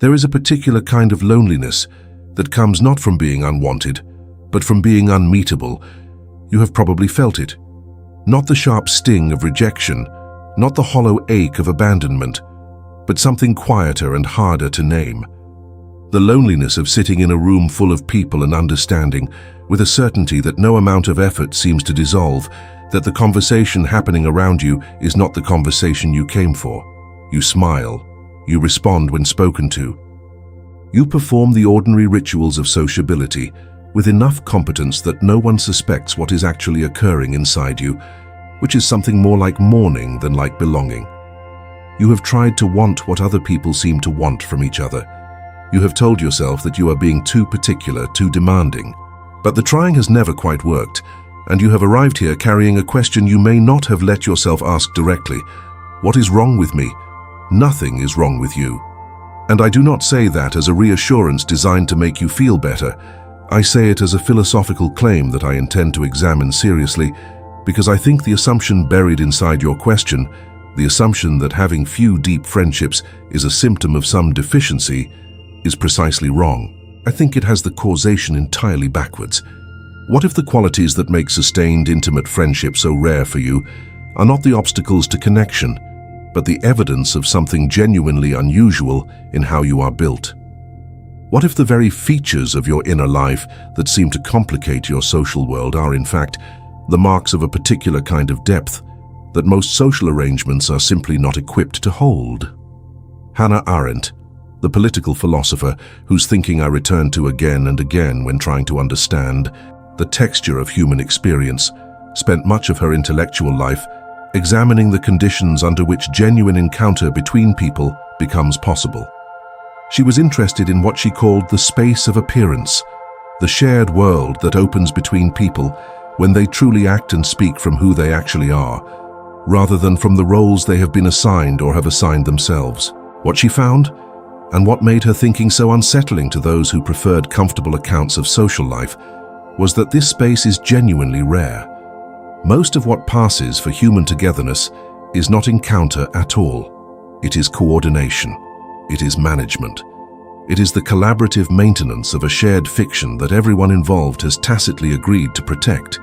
There is a particular kind of loneliness that comes not from being unwanted, but from being unmeetable. You have probably felt it. Not the sharp sting of rejection, not the hollow ache of abandonment, but something quieter and harder to name. The loneliness of sitting in a room full of people and understanding, with a certainty that no amount of effort seems to dissolve, that the conversation happening around you is not the conversation you came for. You smile. You respond when spoken to. You perform the ordinary rituals of sociability with enough competence that no one suspects what is actually occurring inside you, which is something more like mourning than like belonging. You have tried to want what other people seem to want from each other. You have told yourself that you are being too particular, too demanding. But the trying has never quite worked, and you have arrived here carrying a question you may not have let yourself ask directly. What is wrong with me? Nothing is wrong with you. And I do not say that as a reassurance designed to make you feel better. I say it as a philosophical claim that I intend to examine seriously, because I think the assumption buried inside your question, the assumption that having few deep friendships is a symptom of some deficiency, is precisely wrong. I think it has the causation entirely backwards. What if the qualities that make sustained, intimate friendship so rare for you are not the obstacles to connection, but the evidence of something genuinely unusual in how you are built? What if the very features of your inner life that seem to complicate your social world are, in fact, the marks of a particular kind of depth that most social arrangements are simply not equipped to hold? Hannah Arendt, the political philosopher whose thinking I return to again and again when trying to understand the texture of human experience, spent much of her intellectual life examining the conditions under which genuine encounter between people becomes possible. She was interested in what she called the space of appearance, the shared world that opens between people when they truly act and speak from who they actually are, rather than from the roles they have been assigned or have assigned themselves. What she found, and what made her thinking so unsettling to those who preferred comfortable accounts of social life, was that this space is genuinely rare. Most of what passes for human togetherness is not encounter at all. It is coordination. It is management. It is the collaborative maintenance of a shared fiction that everyone involved has tacitly agreed to protect.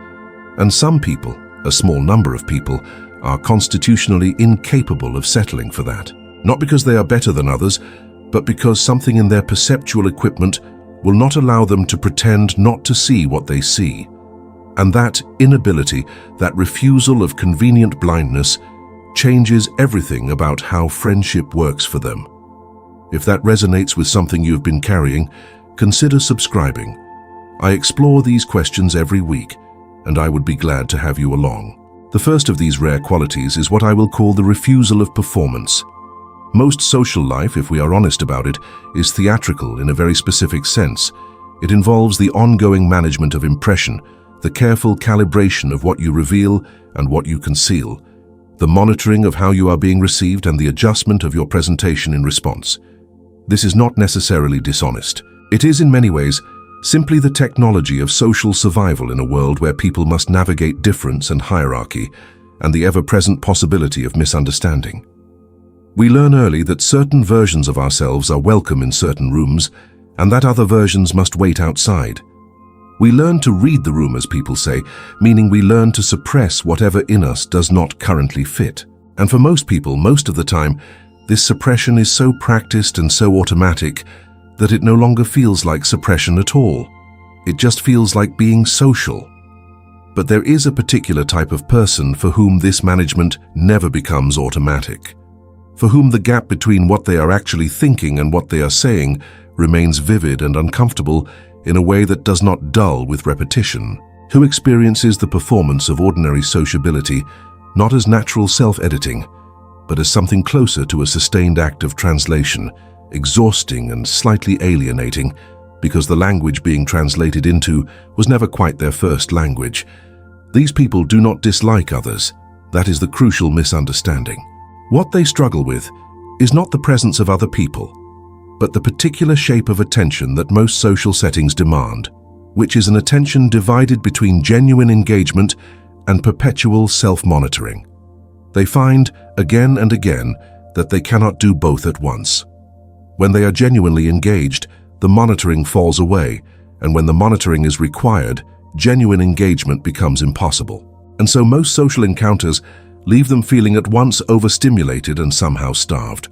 And some people, a small number of people, are constitutionally incapable of settling for that. Not because they are better than others, but because something in their perceptual equipment will not allow them to pretend not to see what they see. And that inability, that refusal of convenient blindness, changes everything about how friendship works for them. If that resonates with something you've been carrying, consider subscribing. I explore these questions every week, and I would be glad to have you along. The first of these rare qualities is what I will call the refusal of performance. Most social life, if we are honest about it, is theatrical in a very specific sense. It involves the ongoing management of impression, the careful calibration of what you reveal and what you conceal, the monitoring of how you are being received and the adjustment of your presentation in response. This is not necessarily dishonest. It is in many ways simply the technology of social survival in a world where people must navigate difference and hierarchy and the ever-present possibility of misunderstanding. We learn early that certain versions of ourselves are welcome in certain rooms and that other versions must wait outside. We learn to read the room, as people say, meaning we learn to suppress whatever in us does not currently fit. And for most people, most of the time, this suppression is so practiced and so automatic that it no longer feels like suppression at all. It just feels like being social. But there is a particular type of person for whom this management never becomes automatic, for whom the gap between what they are actually thinking and what they are saying remains vivid and uncomfortable in a way that does not dull with repetition, who experiences the performance of ordinary sociability not as natural self-editing, but as something closer to a sustained act of translation, exhausting and slightly alienating, because the language being translated into was never quite their first language. These people do not dislike others. That is the crucial misunderstanding. What they struggle with is not the presence of other people, but the particular shape of attention that most social settings demand, which is an attention divided between genuine engagement and perpetual self-monitoring. They find, again and again, that they cannot do both at once. When they are genuinely engaged, the monitoring falls away, and when the monitoring is required, genuine engagement becomes impossible. And so most social encounters leave them feeling at once overstimulated and somehow starved.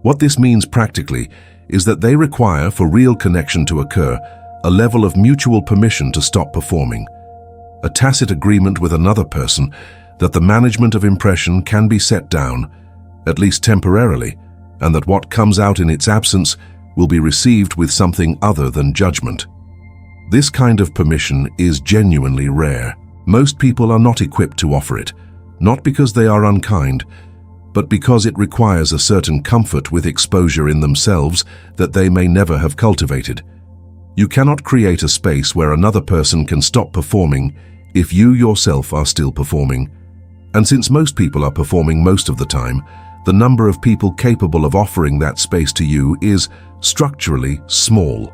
What this means practically is that they require, for real connection to occur, a level of mutual permission to stop performing, a tacit agreement with another person that the management of impression can be set down, at least temporarily, and that what comes out in its absence will be received with something other than judgment. This kind of permission is genuinely rare. Most people are not equipped to offer it, not because they are unkind, but because it requires a certain comfort with exposure in themselves that they may never have cultivated. You cannot create a space where another person can stop performing if you yourself are still performing. And since most people are performing most of the time, the number of people capable of offering that space to you is structurally small.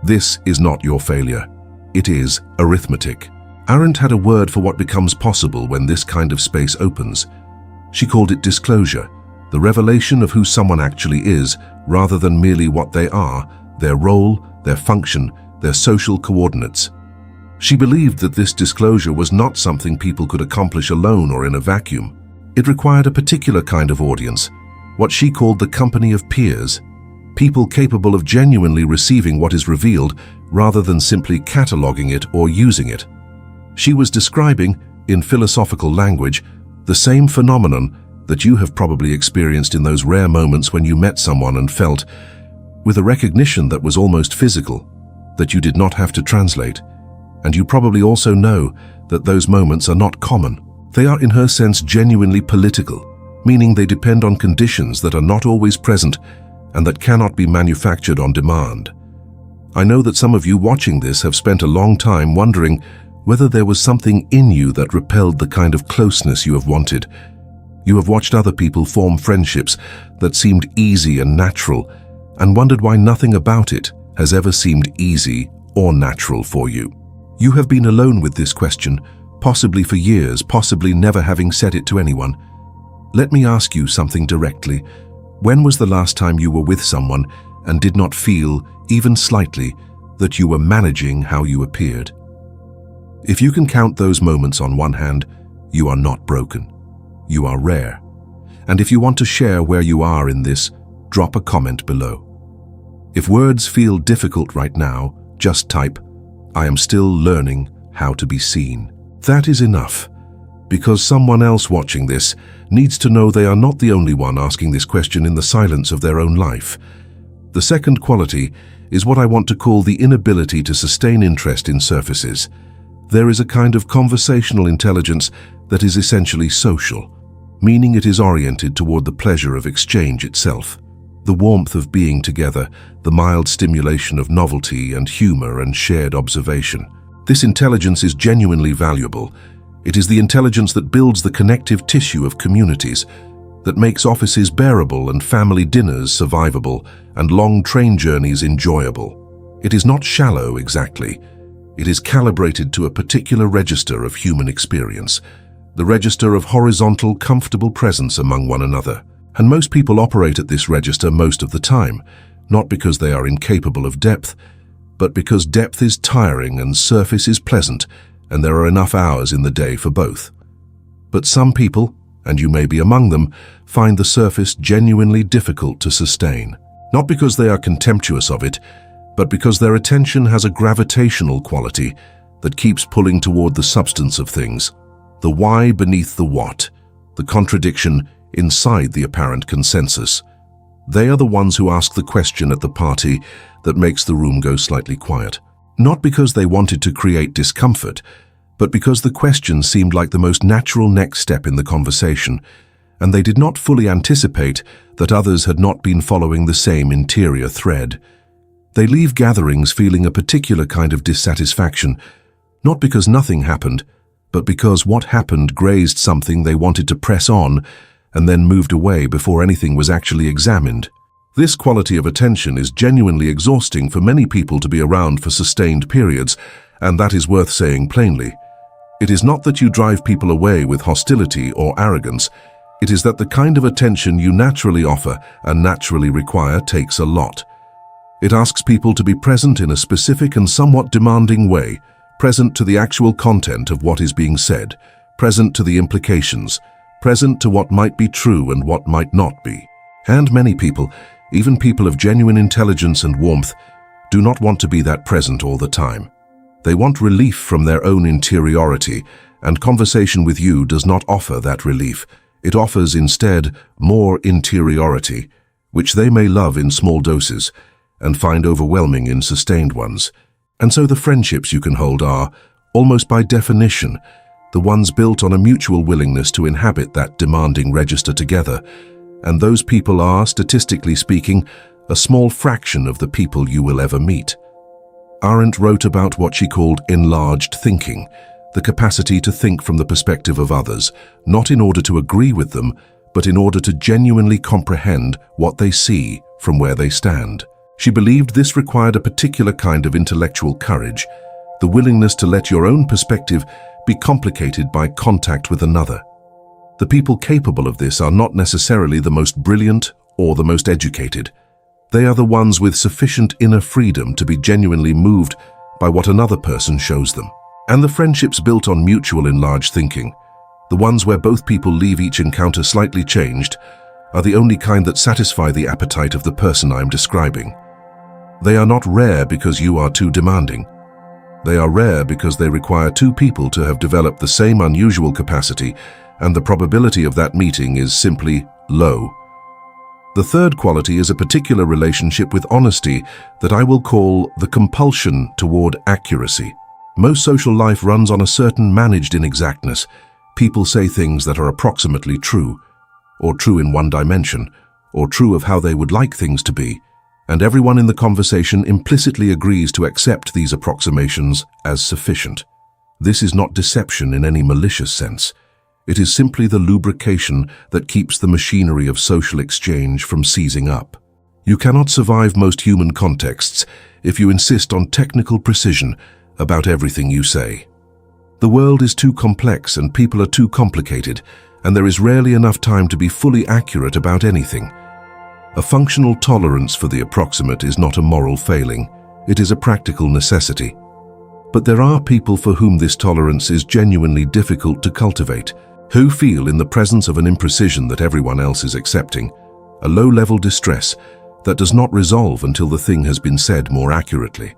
This is not your failure. It is arithmetic. Arendt had a word for what becomes possible when this kind of space opens. She called it disclosure, the revelation of who someone actually is rather than merely what they are, their role, their function, their social coordinates. She believed that this disclosure was not something people could accomplish alone or in a vacuum. It required a particular kind of audience, what she called the company of peers, people capable of genuinely receiving what is revealed rather than simply cataloging it or using it. She was describing, in philosophical language, the same phenomenon that you have probably experienced in those rare moments when you met someone and felt, with a recognition that was almost physical, that you did not have to translate. And you probably also know that those moments are not common. They are in her sense genuinely political, meaning they depend on conditions that are not always present and that cannot be manufactured on demand. I know that some of you watching this have spent a long time wondering whether there was something in you that repelled the kind of closeness you have wanted. You have watched other people form friendships that seemed easy and natural and wondered why nothing about it has ever seemed easy or natural for you. You have been alone with this question, possibly for years, possibly never having said it to anyone. Let me ask you something directly. When was the last time you were with someone and did not feel, even slightly, that you were managing how you appeared? If you can count those moments on one hand, you are not broken. You are rare. And if you want to share where you are in this, drop a comment below. If words feel difficult right now, just type, "I am still learning how to be seen." That is enough, because someone else watching this needs to know they are not the only one asking this question in the silence of their own life. The second quality is what I want to call the inability to sustain interest in surfaces. There is a kind of conversational intelligence that is essentially social, meaning it is oriented toward the pleasure of exchange itself, the warmth of being together, the mild stimulation of novelty and humor and shared observation. This intelligence is genuinely valuable. It is the intelligence that builds the connective tissue of communities, that makes offices bearable and family dinners survivable and long train journeys enjoyable. It is not shallow exactly. It is calibrated to a particular register of human experience, the register of horizontal, comfortable presence among one another. And most people operate at this register most of the time, not because they are incapable of depth, but because depth is tiring and surface is pleasant, and there are enough hours in the day for both. But some people, and you may be among them, find the surface genuinely difficult to sustain. Not because they are contemptuous of it, but because their attention has a gravitational quality that keeps pulling toward the substance of things, the why beneath the what, the contradiction inside the apparent consensus. They are the ones who ask the question at the party that makes the room go slightly quiet. Not because they wanted to create discomfort, but because the question seemed like the most natural next step in the conversation, and they did not fully anticipate that others had not been following the same interior thread. They leave gatherings feeling a particular kind of dissatisfaction, not because nothing happened, but because what happened grazed something they wanted to press on and then moved away before anything was actually examined. This quality of attention is genuinely exhausting for many people to be around for sustained periods, and that is worth saying plainly. It is not that you drive people away with hostility or arrogance. It is that the kind of attention you naturally offer and naturally require takes a lot. It asks people to be present in a specific and somewhat demanding way, present to the actual content of what is being said, present to the implications, present to what might be true and what might not be. And many people, even people of genuine intelligence and warmth, do not want to be that present all the time. They want relief from their own interiority, and conversation with you does not offer that relief. It offers instead more interiority, which they may love in small doses and find overwhelming in sustained ones. And so the friendships you can hold are, almost by definition, the ones built on a mutual willingness to inhabit that demanding register together. And those people are, statistically speaking, a small fraction of the people you will ever meet. Arendt wrote about what she called enlarged thinking, the capacity to think from the perspective of others, not in order to agree with them, but in order to genuinely comprehend what they see from where they stand. She believed this required a particular kind of intellectual courage, the willingness to let your own perspective be complicated by contact with another. The people capable of this are not necessarily the most brilliant or the most educated. They are the ones with sufficient inner freedom to be genuinely moved by what another person shows them. And the friendships built on mutual enlarged thinking, the ones where both people leave each encounter slightly changed, are the only kind that satisfy the appetite of the person I'm describing. They are not rare because you are too demanding. They are rare because they require two people to have developed the same unusual capacity, and the probability of that meeting is simply low. The third quality is a particular relationship with honesty that I will call the compulsion toward accuracy. Most social life runs on a certain managed inexactness. People say things that are approximately true, or true in one dimension, or true of how they would like things to be, and everyone in the conversation implicitly agrees to accept these approximations as sufficient. This is not deception in any malicious sense. It is simply the lubrication that keeps the machinery of social exchange from seizing up. You cannot survive most human contexts if you insist on technical precision about everything you say. The world is too complex and people are too complicated, and there is rarely enough time to be fully accurate about anything. A functional tolerance for the approximate is not a moral failing, it is a practical necessity. But there are people for whom this tolerance is genuinely difficult to cultivate, who feel in the presence of an imprecision that everyone else is accepting, a low-level distress that does not resolve until the thing has been said more accurately,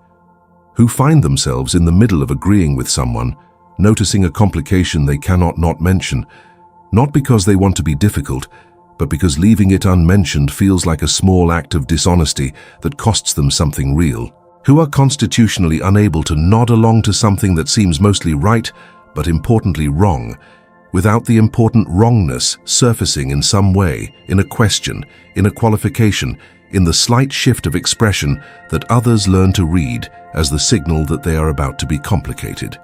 who find themselves in the middle of agreeing with someone, noticing a complication they cannot not mention, not because they want to be difficult, but because leaving it unmentioned feels like a small act of dishonesty that costs them something real, who are constitutionally unable to nod along to something that seems mostly right, but importantly wrong, without the important wrongness surfacing in some way, in a question, in a qualification, in the slight shift of expression that others learn to read as the signal that they are about to be complicated.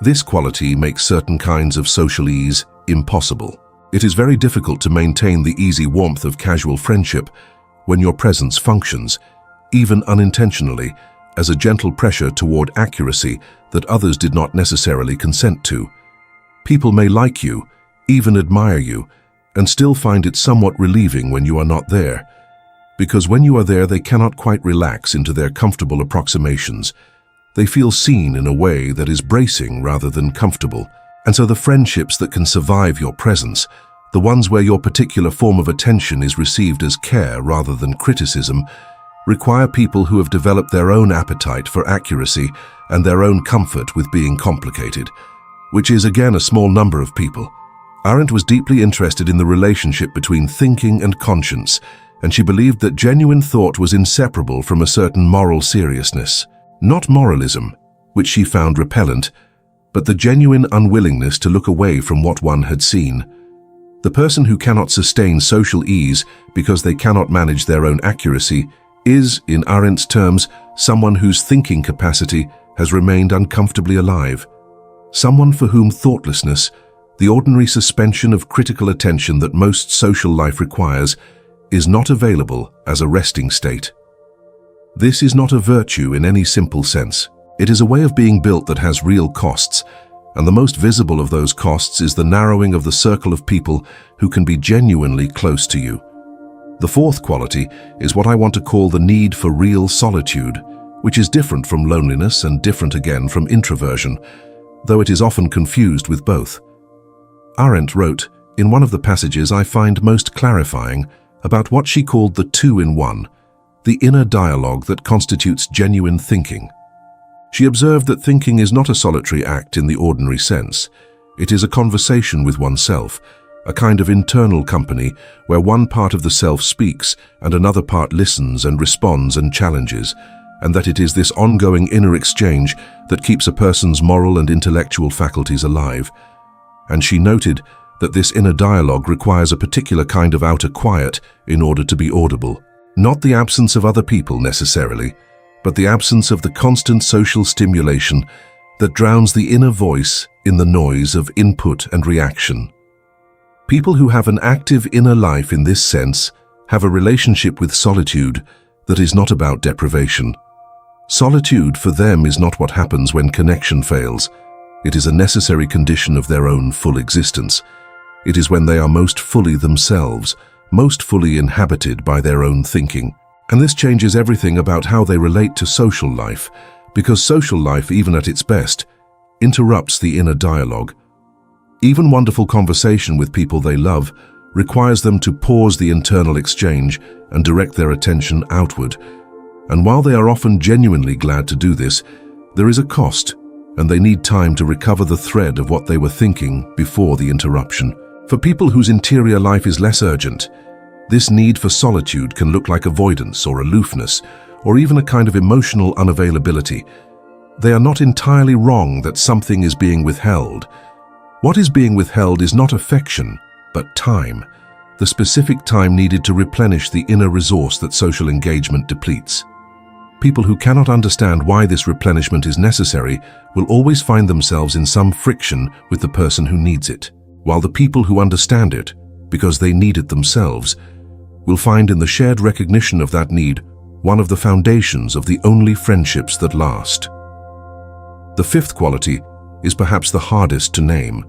This quality makes certain kinds of social ease impossible. It is very difficult to maintain the easy warmth of casual friendship when your presence functions, even unintentionally, as a gentle pressure toward accuracy that others did not necessarily consent to. People may like you, even admire you, and still find it somewhat relieving when you are not there, because when you are there they cannot quite relax into their comfortable approximations. They feel seen in a way that is bracing rather than comfortable. And so the friendships that can survive your presence, the ones where your particular form of attention is received as care rather than criticism, require people who have developed their own appetite for accuracy and their own comfort with being complicated, which is again a small number of people. Arendt was deeply interested in the relationship between thinking and conscience, and she believed that genuine thought was inseparable from a certain moral seriousness. Not moralism, which she found repellent, but the genuine unwillingness to look away from what one had seen. The person who cannot sustain social ease because they cannot manage their own accuracy is, in Arendt's terms, someone whose thinking capacity has remained uncomfortably alive. Someone for whom thoughtlessness, the ordinary suspension of critical attention that most social life requires, is not available as a resting state. This is not a virtue in any simple sense. It is a way of being built that has real costs, And the most visible of those costs is the narrowing of the circle of people who can be genuinely close to you. The fourth quality is what I want to call the need for real solitude, which is different from loneliness and different again from introversion, though it is often confused with both. Arendt wrote, in one of the passages I find most clarifying, about what she called the two-in-one, the inner dialogue that constitutes genuine thinking. She observed that thinking is not a solitary act in the ordinary sense. It is a conversation with oneself, a kind of internal company where one part of the self speaks and another part listens and responds and challenges, and that it is this ongoing inner exchange that keeps a person's moral and intellectual faculties alive. And she noted that this inner dialogue requires a particular kind of outer quiet in order to be audible. Not the absence of other people necessarily, but the absence of the constant social stimulation that drowns the inner voice in the noise of input and reaction. People who have an active inner life in this sense have a relationship with solitude that is not about deprivation. Solitude for them is not what happens when connection fails. It is a necessary condition of their own full existence. It is when they are most fully themselves, most fully inhabited by their own thinking. And this changes everything about how they relate to social life, because social life, even at its best, interrupts the inner dialogue. Even wonderful conversation with people they love requires them to pause the internal exchange and direct their attention outward. And while they are often genuinely glad to do this, there is a cost, and they need time to recover the thread of what they were thinking before the interruption. For people whose interior life is less urgent, this need for solitude can look like avoidance or aloofness, or even a kind of emotional unavailability. They are not entirely wrong that something is being withheld. What is being withheld is not affection, but time, the specific time needed to replenish the inner resource that social engagement depletes. People who cannot understand why this replenishment is necessary will always find themselves in some friction with the person who needs it, while the people who understand it, because they need it themselves, will find in the shared recognition of that need one of the foundations of the only friendships that last. The fifth quality is perhaps the hardest to name,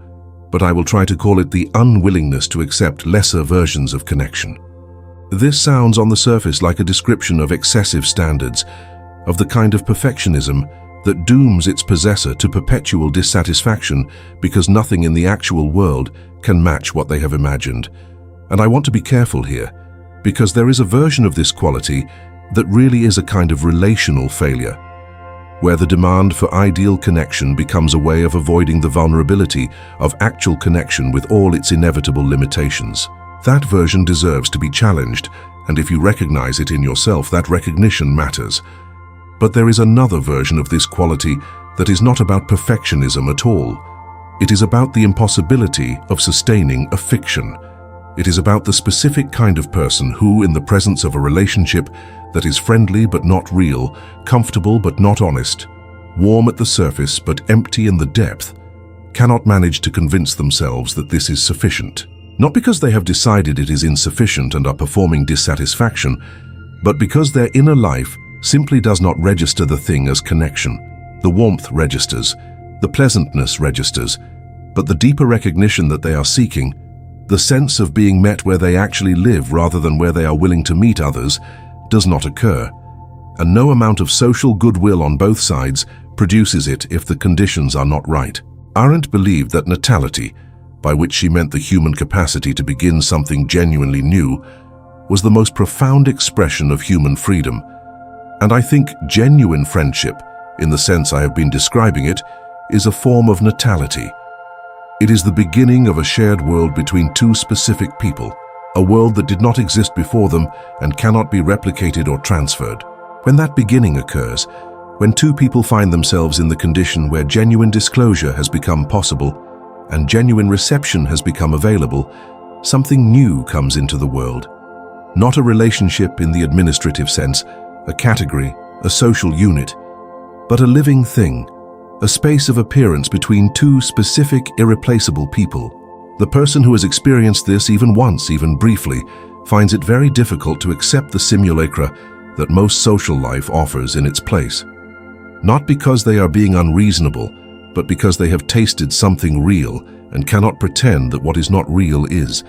but I will try to call it the unwillingness to accept lesser versions of connection. This sounds on the surface like a description of excessive standards, of the kind of perfectionism that dooms its possessor to perpetual dissatisfaction because nothing in the actual world can match what they have imagined. And I want to be careful here, because there is a version of this quality that really is a kind of relational failure, where the demand for ideal connection becomes a way of avoiding the vulnerability of actual connection with all its inevitable limitations. That version deserves to be challenged, and if you recognize it in yourself, that recognition matters. But there is another version of this quality that is not about perfectionism at all. It is about the impossibility of sustaining a fiction. It is about the specific kind of person who, in the presence of a relationship that is friendly but not real, comfortable but not honest, warm at the surface but empty in the depth, cannot manage to convince themselves that this is sufficient. Not because they have decided it is insufficient and are performing dissatisfaction, but because their inner life simply does not register the thing as connection. The warmth registers, the pleasantness registers, but the deeper recognition that they are seeking, the sense of being met where they actually live rather than where they are willing to meet others, does not occur. And no amount of social goodwill on both sides produces it if the conditions are not right. Arendt believed that natality, by which she meant the human capacity to begin something genuinely new, was the most profound expression of human freedom. And I think genuine friendship, in the sense I have been describing it, is a form of natality. It is the beginning of a shared world between two specific people, a world that did not exist before them and cannot be replicated or transferred. When that beginning occurs, when two people find themselves in the condition where genuine disclosure has become possible and genuine reception has become available, something new comes into the world. Not a relationship in the administrative sense, a category, a social unit, but a living thing, a space of appearance between two specific, irreplaceable people. The person who has experienced this even once, even briefly, finds it very difficult to accept the simulacra that most social life offers in its place. Not because they are being unreasonable, but because they have tasted something real and cannot pretend that what is not real is.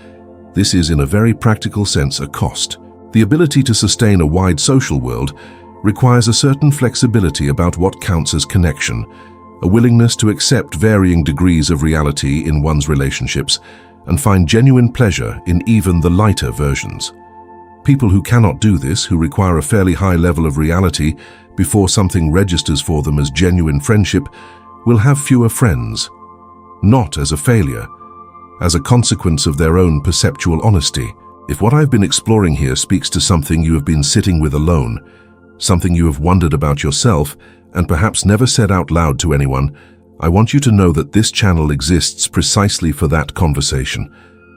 This is, in a very practical sense, a cost. The ability to sustain a wide social world requires a certain flexibility about what counts as connection, a willingness to accept varying degrees of reality in one's relationships and find genuine pleasure in even the lighter versions. People who cannot do this, who require a fairly high level of reality before something registers for them as genuine friendship, will have fewer friends, not as a failure, as a consequence of their own perceptual honesty. If what I've been exploring here speaks to something you have been sitting with alone, something you have wondered about yourself and perhaps never said out loud to anyone, I want you to know that this channel exists precisely for that conversation.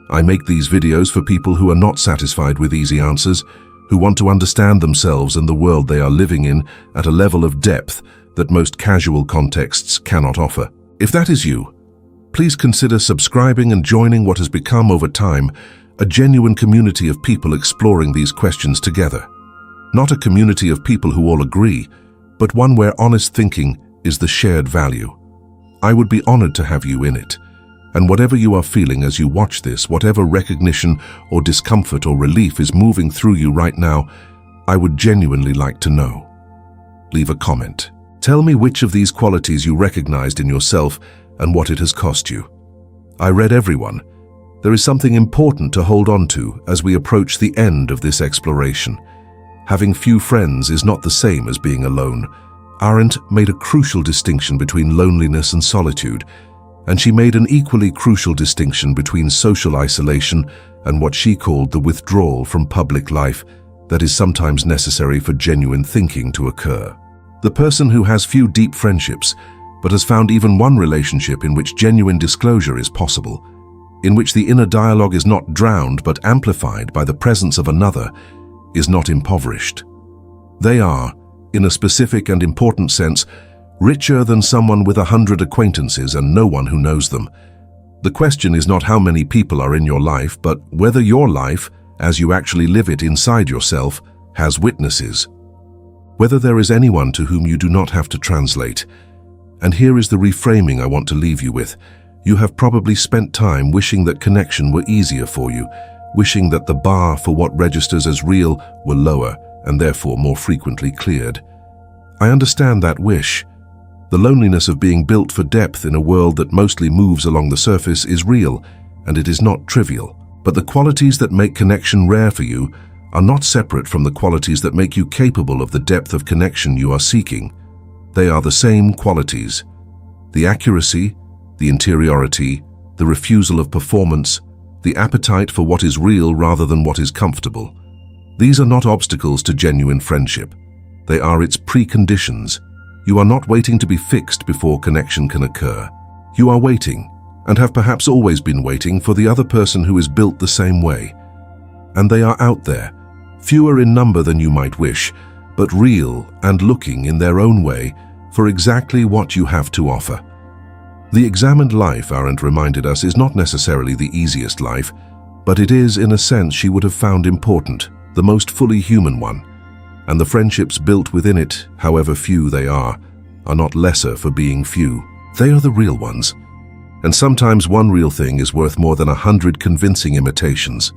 I make these videos for people who are not satisfied with easy answers, who want to understand themselves and the world they are living in at a level of depth that most casual contexts cannot offer. If that is you, please consider subscribing and joining what has become over time a genuine community of people exploring these questions together. Not a community of people who all agree, but one where honest thinking is the shared value. I would be honored to have you in it. And whatever you are feeling as you watch this, whatever recognition or discomfort or relief is moving through you right now, I would genuinely like to know. Leave a comment. Tell me which of these qualities you recognized in yourself and what it has cost you. I read everyone. There is something important to hold on to as we approach the end of this exploration. Having few friends is not the same as being alone. Arendt made a crucial distinction between loneliness and solitude, and she made an equally crucial distinction between social isolation and what she called the withdrawal from public life that is sometimes necessary for genuine thinking to occur. The person who has few deep friendships, but has found even one relationship in which genuine disclosure is possible, in which the inner dialogue is not drowned but amplified by the presence of another, is not impoverished. They are, in a specific and important sense, richer than someone with 100 acquaintances and no one who knows them. The question is not how many people are in your life, but whether your life, as you actually live it inside yourself, has witnesses. Whether there is anyone to whom you do not have to translate. And here is the reframing I want to leave you with. You have probably spent time wishing that connection were easier for you, wishing that the bar for what registers as real were lower and therefore more frequently cleared. I understand that wish. The loneliness of being built for depth in a world that mostly moves along the surface is real, and it is not trivial. But the qualities that make connection rare for you are not separate from the qualities that make you capable of the depth of connection you are seeking. They are the same qualities. The accuracy, the interiority, the refusal of performance, the appetite for what is real rather than what is comfortable. These are not obstacles to genuine friendship. They are its preconditions. You are not waiting to be fixed before connection can occur. You are waiting, and have perhaps always been waiting, for the other person who is built the same way. And they are out there, fewer in number than you might wish, but real and looking in their own way for exactly what you have to offer. The examined life, Arendt reminded us, is not necessarily the easiest life, but it is, in a sense, she would have found important, the most fully human one. And the friendships built within it, however few they are not lesser for being few. They are the real ones. And sometimes one real thing is worth more than 100 convincing imitations.